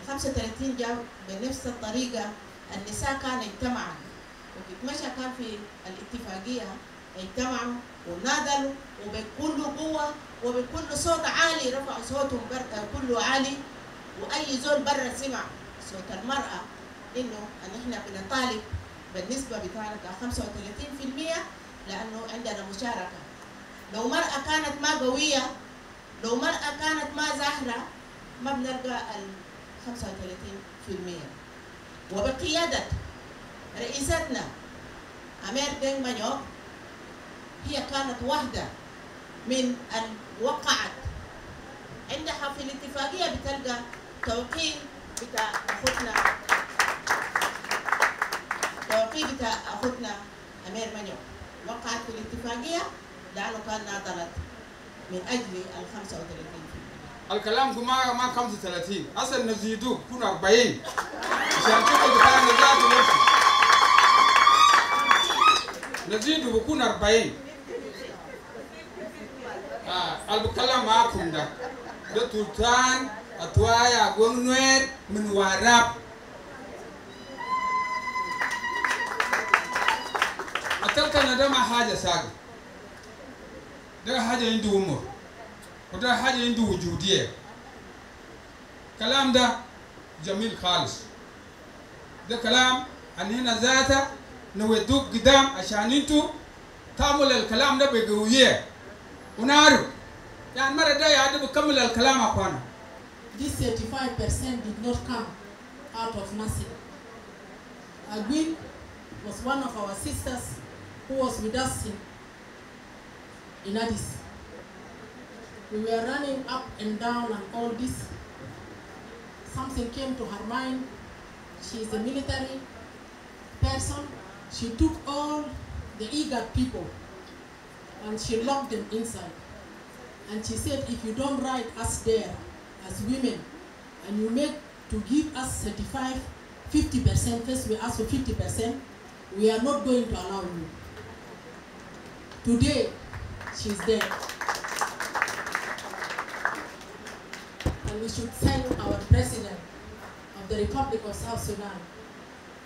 35 جاء بنفس الطريقة. النساء كانوا اجتمعوا وكتمشى كان في الاتفاقية، اجتمعوا ونادلوا وبكل قوة وبكل صوت عالي، رفعوا صوتهم كله عالي، وأي زول برا سمع صوت المرأة إنه إحنا بنطالب بالنسبة بتاعنا 35%، لأنه عندنا مشاركة. لو مرأة كانت ما قوية، لو مرأة كانت ما زاهرة، ما بنلقى ال 35%. وبقيادة رئيستنا أمير دينغ مانيوك، هي كانت واحدة من وقعت عندها في الاتفاقية، بتلقى توقيع بتاع أخوتنا أمير مانيوك وقعت في الاتفاقية لأنه كان ناضلت من أجل ال 35%. الكلام ما 35 أصلا نزيدوه كون 40 عشان كده بتاع نزاده نفسه نزيده بكون 40. اللي بتكلم معاكم ده تلتان أتوايا قنوير من واراب. التلتان ده ما حاجة ساقي، ده حاجة عنده عمر وده حاجة عنده وجودية. كلام ده جميل خالص، ده كلام أننا ذاته نودوك قدام عشان انتو تعمل الكلام ده بقوية ونعرف يعني مرة ده يعني بكمل الكلام أخوانا. This 35% did not come out of nothing. Agwin was one of our sisters who was with us in Addis. We were running up and down and all this. Something came to her mind. She is a military person. She took all the eager people and she locked them inside. And she said, if you don't write us there as women and you make to give us 50%, first we ask for 50%, we are not going to allow you. Today, she's there. And we should thank our President of the Republic of South Sudan,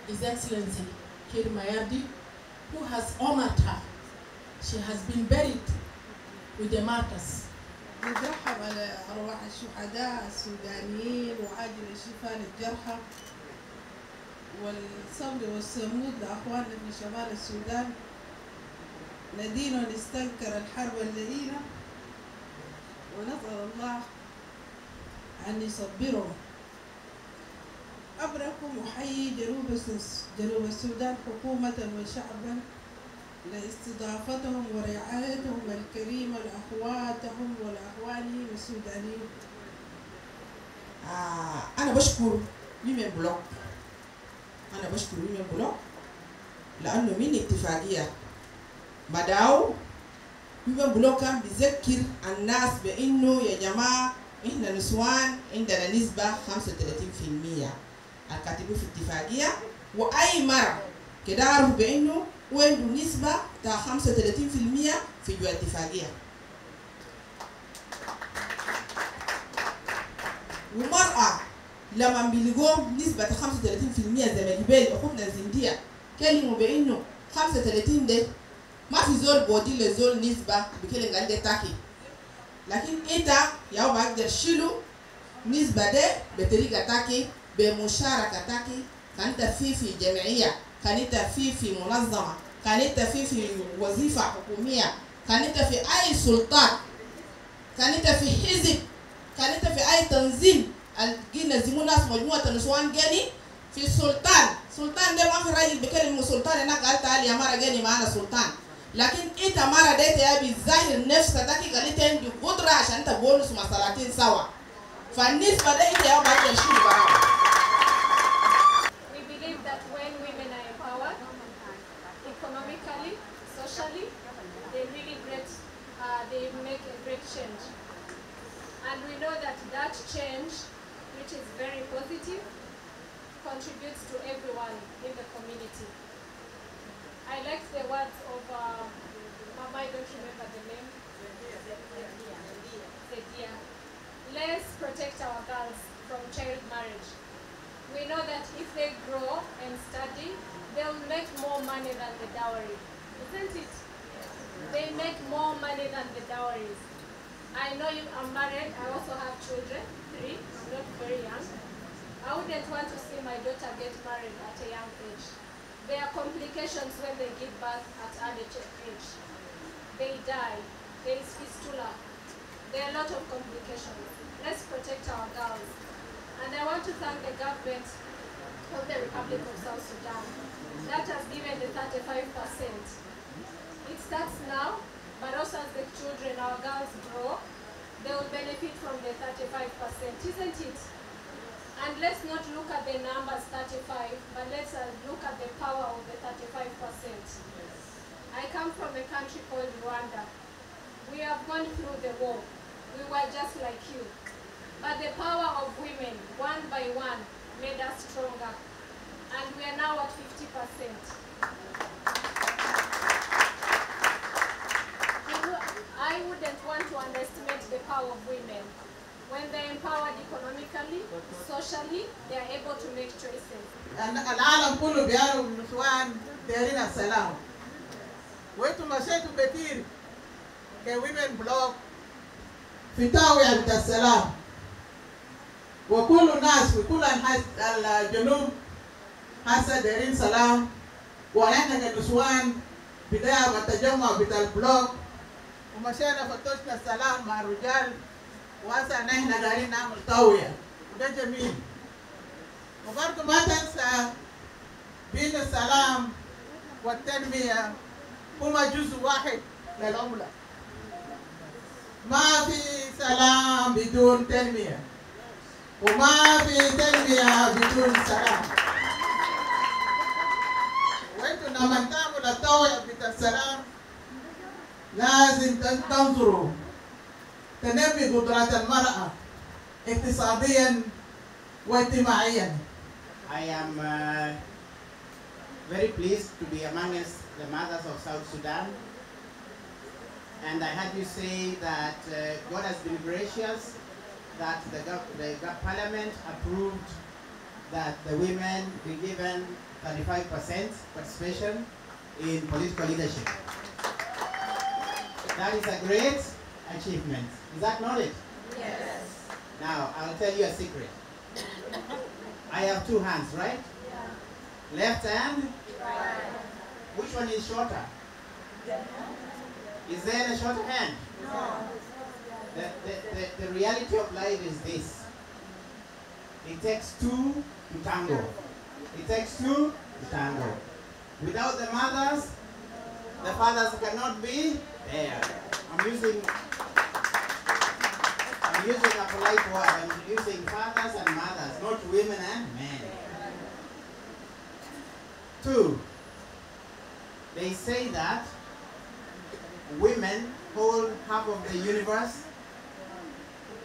His Excellency Kir Mayardi, who has honored her. She has been buried with the martyrs. نرحب على أرواح الشهداء السودانيين وعاجل الشفاء للجرحى والصبر والصمود لأخواننا في شمال السودان. ندين ونستنكر الحرب اللئيمة ونسأل الله أن يصبرهم. أبركم أحيي جنوب السودان حكومة وشعبا لاستضافتهم ورعايتهم الكريمة لأخواتهم ولأخوانهم السودانيين. أنا بشكر ويمن بلوك، أنا بشكر ويمن بلوك لأنه من اتفاقية بداو ويمن بلوك كان بيذكر الناس بأنه يا جماعة إحنا نسوان عندنا نسبة 35% الكاتبين في اتفاقية، وأي مرة كده عرفوا بأنه وين نسبة 35% في جوا اتفاقية. ومرأة لما بيلقوا نسبة 35% زي ما جبال أخوتنا الزندية كلموا بأنه 35 ده ما في زول بودي لزول نسبة بكلم عن ده تاكي، لكن أنت يا بقدر شيلوا نسبة ده بطريقة تاكي بمشاركة تاكي، كانت في جمعية، كانت في منظمة، كانت في وظيفة حكومية، كانت في أي سلطات، كانت في حزب، كانت في أي تنظيم. جينا زمو ناس مجموعة نسوان جاني في السلطان. سلطان ده ما في راجل بكلمة سلطان هناك قال تعالي يا مرة جاني معنا سلطان، لكن أنت مرة ديت يا بالظاهر نفسك تاكي قالت عندي قدرة عشان تبونس مع 30 سوا، فالنسبة ده أنت يا بعد الشيء براو. They make a great change, and we know that that change, which is very positive, contributes to everyone in the community. I like the words of Mama, I don't remember the name. Zedia. Let's protect our girls from child marriage. they grow and study, they'll make more money than the dowry. Isn't it? They make more money than the dowries. I know you are married. I also have children, 3, not very young. I wouldn't want to see my daughter get married at a young age. There are complications when they give birth at early age. They die. There is fistula. There are a lot of complications. Let's protect our girls. And I want to thank the government of the Republic of South Sudan that has given the 35%. It starts now, but also as the children, our girls grow, they will benefit from the 35%, isn't it? And let's not look at the numbers 35, but let's look at the power of the 35%. I come from a country called Rwanda. We have gone through the war. We were just like you. But the power of women, one by one, made us stronger. And we are now at 50%. I wouldn't want to underestimate the power of women. When they're empowered economically, socially, they are able to make choices. العالم كله بيعرف النسوان دايرين السلام. وانتم مشيتوا كتير كويمن بلوك في تاوية السلام. وكل الناس في كل الجنوب هسه دايرين سلام. ونحن كنسوان بداية بالتجمع بتاع البلوك ومشينا فتشنا السلام مع الرجال. وهسه نحن قاعدين نعمل طاوية وده جميل. وبرضه ما تنسى بين السلام والتنمية هما جزء واحد للعملة. ما في سلام بدون تنمية وما في تنمية بدون سلام. وانتوا لما تعملوا الطاوية بتاع السلام لازم تنظروا تنمي قدرات المرأة اقتصاديا واجتماعيا. I am very pleased to be amongst the mothers of South Sudan. And I heard you say that God has been gracious, that the parliament approved that the women be given 35% participation in political leadership. That is a great achievement. Is that not it? Yes. Now, I'll tell you a secret. I have 2 hands, right? Yeah. Left hand? Right. Which one is shorter? Is there a shorter hand? No. The reality of life is this. It takes 2 to tango. It takes 2 to tango. Without the mothers, the fathers cannot be there. I'm using a polite word. I'm using fathers and mothers, not women and men. 2, they say that women hold half of the universe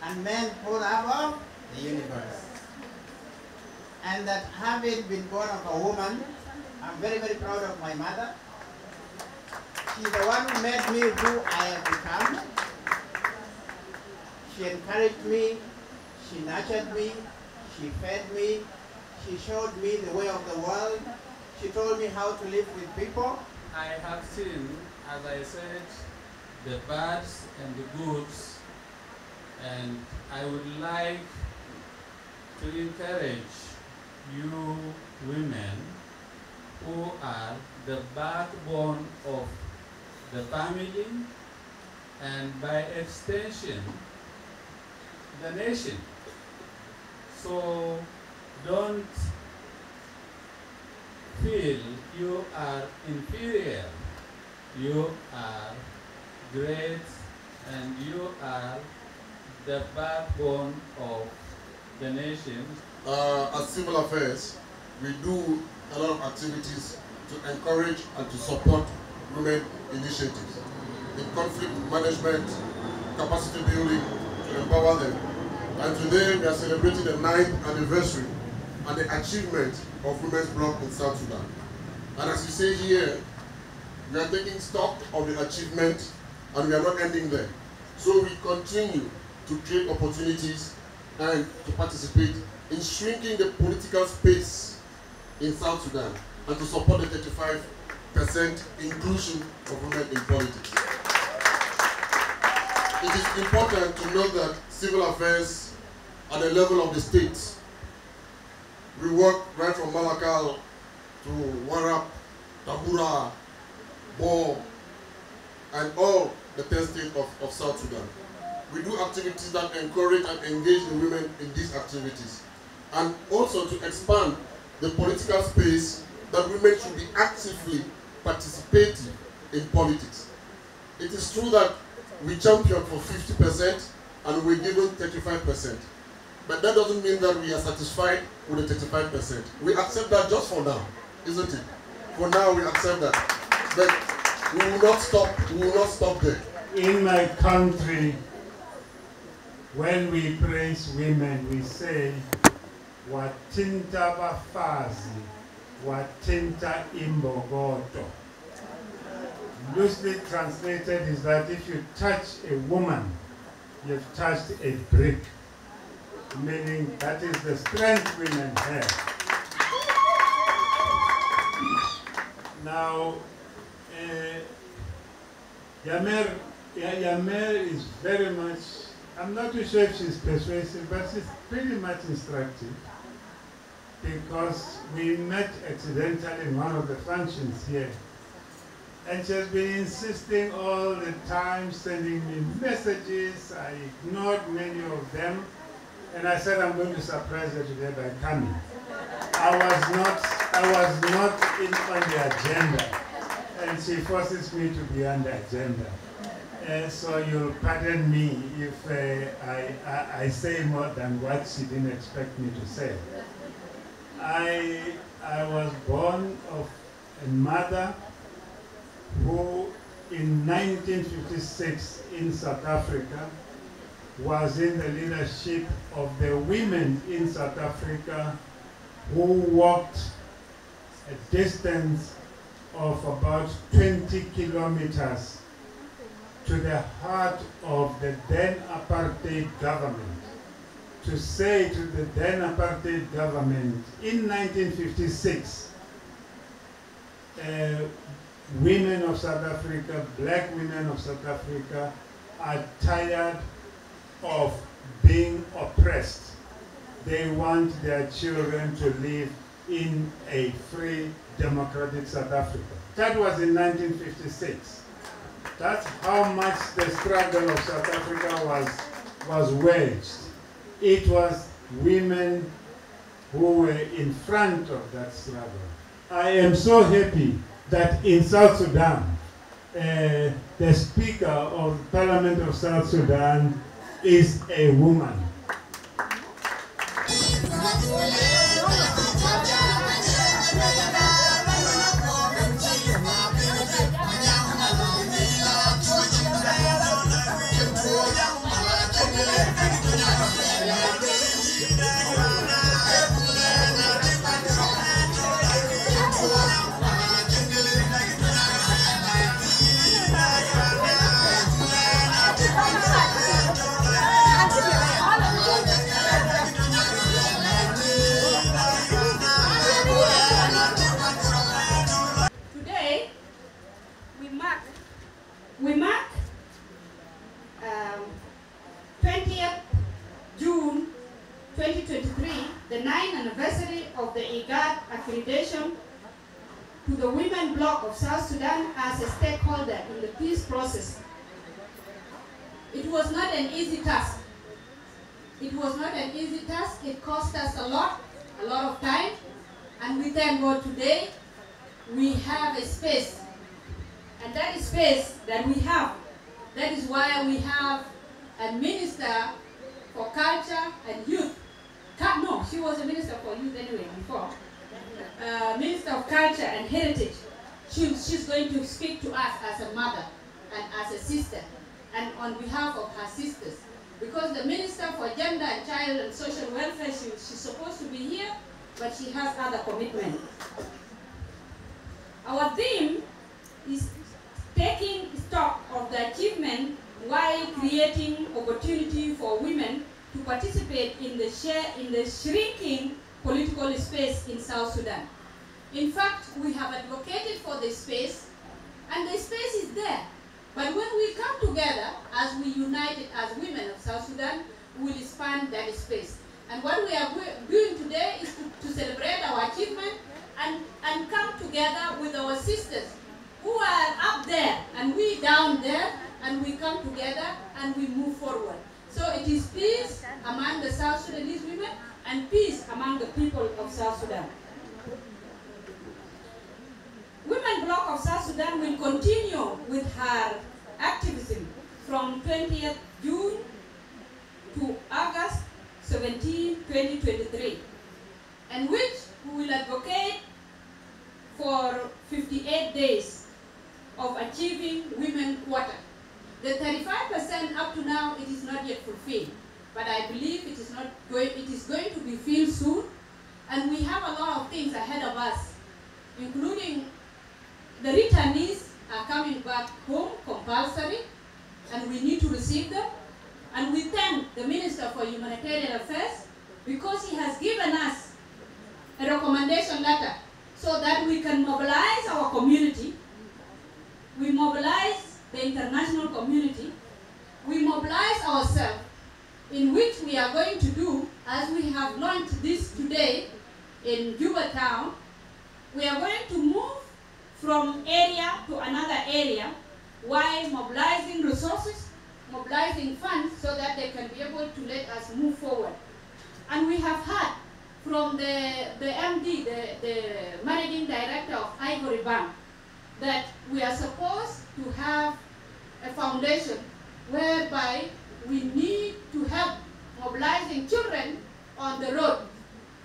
and men hold half of the universe. And that having been born of a woman, I'm very, very proud of my mother. She's the one who made me who I have become. She encouraged me, she nurtured me, she fed me, she showed me the way of the world, she told me how to live with people. I have seen, as I said, the bads and the goods, and I would like to encourage you women who are the backbone of the family and by extension the nation. So don't feel you are inferior. You are great and you are the backbone of the nation. As civil affairs, we do a lot of activities to encourage and to support women initiatives in conflict management, capacity building, to empower them. And today we are celebrating the 9th anniversary and the achievement of Women's BLOC in South Sudan. And as you say here, we are taking stock of the achievement and we are not ending there. So we continue to create opportunities and to participate in shrinking the political space in South Sudan and to support the 35% inclusion of women in politics. It is important to note that civil affairs at the level of the states, we work right from Malakal to Warrap, Tambura, Bo, and all the 10 states of South Sudan. We do activities that encourage and engage the women in these activities, and also to expand the political space that women should be actively participating in politics. It is true that we champion for 50% and we're given 35%. But that doesn't mean that we are satisfied with the 35%. We accept that just for now, isn't it? For now, we accept that. But we will not stop there. In my country, when we praise women, we say, Watinta bafazi, Watinta imbogoto. Loosely translated is that if you touch a woman, you've touched a brick, meaning that is the strength women have. Now, Yamer is very much, I'm not too sure if she's persuasive, but she's pretty much instructive, because we met accidentally in one of the functions here. And she has been insisting all the time, sending me messages. I ignored many of them. And I said, I'm going to surprise her today by coming. I was not in on the agenda. And she forces me to be on the agenda. So you'll pardon me if I say more than what she didn't expect me to say. I was born of a mother who in 1956 in South Africa was in the leadership of the women in South Africa who walked a distance of about 20 kilometers to the heart of the then apartheid government to say to the then apartheid government in 1956, women of South Africa, black women of South Africa are tired of being oppressed. They want their children to live in a free, democratic South Africa. That was in 1956. That's how much the struggle of South Africa was waged. It was women who were in front of that struggle. I am so happy that in South Sudan, the Speaker of the Parliament of South Sudan is a woman. We mark 20th June 2023, the 9th anniversary of the IGAD accreditation to the women bloc of South Sudan as a stakeholder in the peace process. It was not an easy task. It was not an easy task. It cost us a lot of time, and we thank God today we have a space. And that is space that we have. That is why we have a minister for culture and youth. No, she was a minister for youth anyway before. Minister of Culture and Heritage. She's going to speak to us as a mother and as a sister and on behalf of her sisters. Because the Minister for Gender and Child and Social Welfare, she's supposed to be here, but she has other commitments. Our theme is taking stock of the achievement while creating opportunity for women to participate in the shrinking political space in South Sudan. In fact, we have advocated for the space, and the space is there. But when we come together, as we united as women of South Sudan, we will expand that space. And what we are doing today is to celebrate our achievement and come together with our sisters who are up there and we down there, and we come together and we move forward. So it is peace among the South Sudanese women and peace among the people of South Sudan. Women Bloc of South Sudan will continue with her activism from 20th June to August 17, 2023, and which we will advocate for 58 days of achieving women quota. The 35% up to now, it is not yet fulfilled, but I believe it is going to be filled soon, and we have a lot of things ahead of us, including the returnees are coming back home compulsory, and we need to receive them. And we thank the Minister for Humanitarian Affairs because he has given us a recommendation letter so that we can mobilize our community, we mobilize the international community, we mobilize ourselves, in which we are going to do, as we have launched this today in Juba town, we are going to move from area to another area while mobilizing resources, mobilizing funds so that they can be able to let us move forward. And we have heard from the MD, the Managing Director of Ivory Bank, that we are supposed to have a foundation whereby we need to help mobilizing children on the road.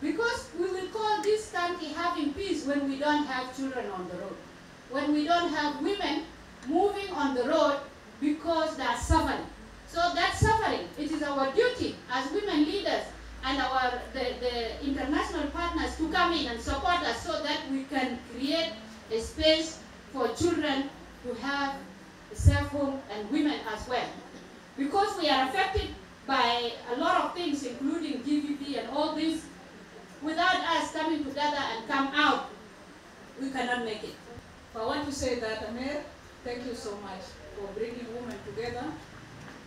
Because we will call this country having peace when we don't have children on the road. When we don't have women moving on the road because they are suffering. So that suffering, it is our duty as women leaders and the international partners to come in and support us so that we can create a space for children to have a safe home and women as well. Because we are affected by a lot of things, including GVP and all this, without us coming together and come out, we cannot make it. I want to say that, Amir, thank you so much for bringing women together.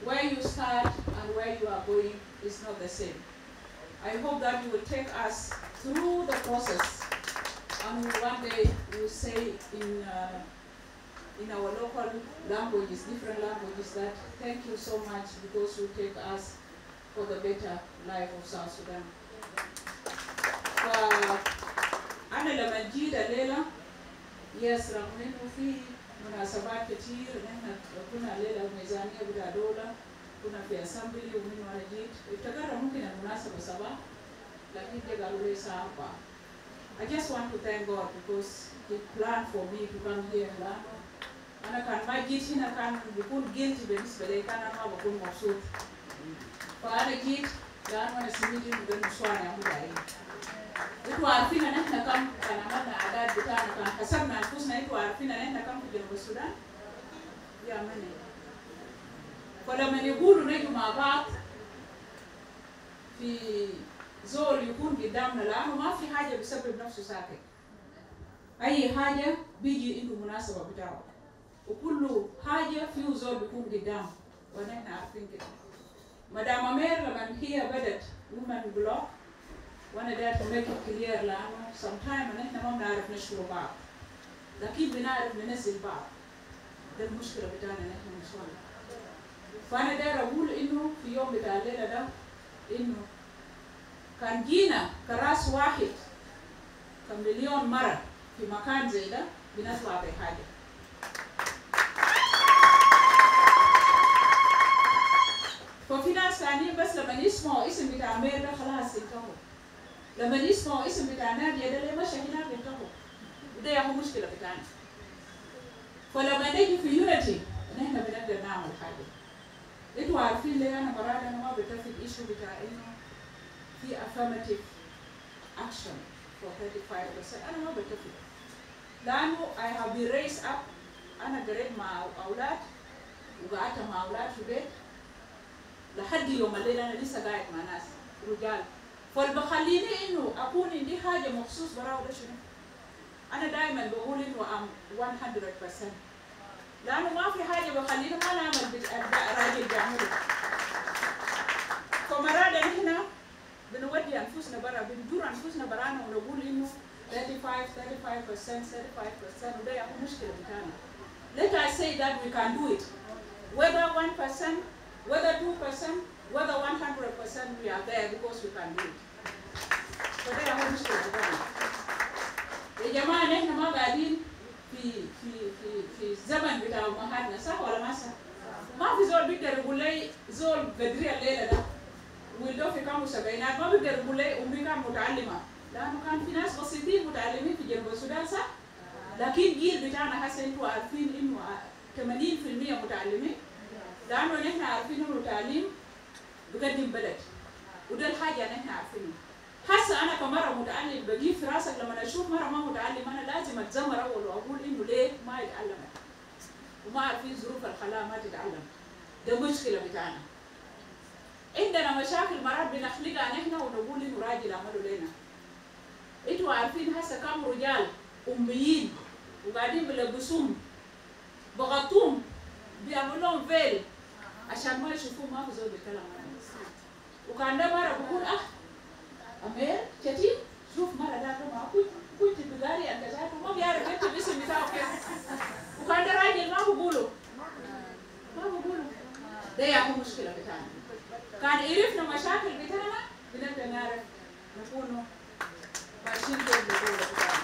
Where you start and where you are going is not the same. I hope that you will take us through the process, and one day we will say in our local languages, different languages, that thank you so much because you take us for the better life of South Sudan. أنا لما جيت الليلة يس رغم إنه في مناسبات كتير نحن كنا الليلة ميزانية بتاع دولة كنا في أسامبلي ومن وأنا جيت افتكرنا ممكن المناسبة صباح لكن جا قالوا لي الساعة 4. I just want to thank God because He planned for me to come here. أنا كان ما جيت هنا كان بكون guilty بالنسبة لي كان أنا ما بكون مبسوط. فأنا جيت لأنه أنا سميت إنه ده نسواني أهو بعدين. انتوا عارفين ان احنا كم كان عملنا اعداد بتاعنا كان حسبنا انفسنا انتوا عارفين ان احنا كم في جنوب السودان يا مني فلما يقولوا نجوا مع بعض في زول يكون قدامنا لانه ما في حاجه بسبب نفسه ساكت اي حاجه بيجي عنده مناسبه بتاعه وكل حاجه فيه زول بيكون قدام ونحن عارفين كده مدام امير لما هي بدت women block وانا داير to make it clear لانه sometimes نحن ما بنعرف نشكر بعض لكن بنعرف ننزل بعض ده المشكله بتاعنا نحن نسوان فانا داير اقول انه في يوم بتاع الليله ده انه كان جينا كراس واحد كمليون مره في مكان زي ده بنطلع بحاجه ففي ناس ثانيين بس لما يسمعوا اسم بتاع امير ده خلاص انتهوا لما يسمعوا اسم بتاع نادية ده ليه ماشي هناك بينتهوا وده ياخد مشكلة بتاعنا فلما نيجي في يونيتي نحن بنقدر نعمل حاجة انتوا عارفين ليه انا مرات انا ما بتفق ايشو بتاع انه في affirmative action for 35% انا ما بتفق لانه I have been raised up انا قريت مع اولاد وقعدت مع اولاد في بيت لحد يوم الليل انا لسه قاعد مع ناس رجال فالبخليني انه اكون عندي حاجه مخصوص براو ده شنو أنا دائما بقول إنه I'm 100%. لأنه ما في حاجة بخلينا ما نعمل راجل بيعمله. فمرات نحن بنودي أنفسنا برا، بندور أنفسنا برانا ونقول إنه 35% وده يكون مشكلة بتاعنا. Let us say that we can do it. Whether 1%, whether 2%, whether 100%, we are there because we can do it. فده يكون مشكلة بتاعنا. يا جماعة نحن ما قاعدين في الزمن بتاع أمهاتنا، صح ولا ما صح؟ ما في زول بيقدر يقول لي زول بدري الليلة ده ولده في كام وسبعينات ما بيقدر يقول لي أمي كان متعلمة، لأنه كان في ناس بسيطين متعلمين في جنوب السودان، صح؟ لكن الجيل بتاعنا هسه انتوا عارفين إنه 80% متعلمين، لأنه نحن عارفين إنه التعليم بقدم بلد، وده الحاجة نحن عارفينه. هسه أنا كمرة متعلم بجيب في راسك لما أشوف مرة ما متعلم أنا لازم أتذمر أول وأقول إنه ليه ما يتعلمت وما عارفين ظروف الحياة ما تتعلم. ده مشكلة بتاعنا. عندنا مشاكل مرات بنخلقها نحن ونقول إنه راجل عملوا لنا. أنتوا عارفين هسه كم رجال أميين وقاعدين بيلبسوهم بغطوهم بيعملوا لهم فيل عشان ما يشوفوهم ما في زول بيتكلم عنهم. وكان ده مرة بقول أمير كتير شوف مرة ده ما كنت بقاري أنت ذاته ما بيعرف أنت الاسم بتاعه كيف. وكان ده راجل ما بقوله ده يكون مشكلة بتاعنا. كان عرفنا مشاكل بتاعنا بنبدأ نعرف نكونوا ماشيين كيف بقوله بتاعنا.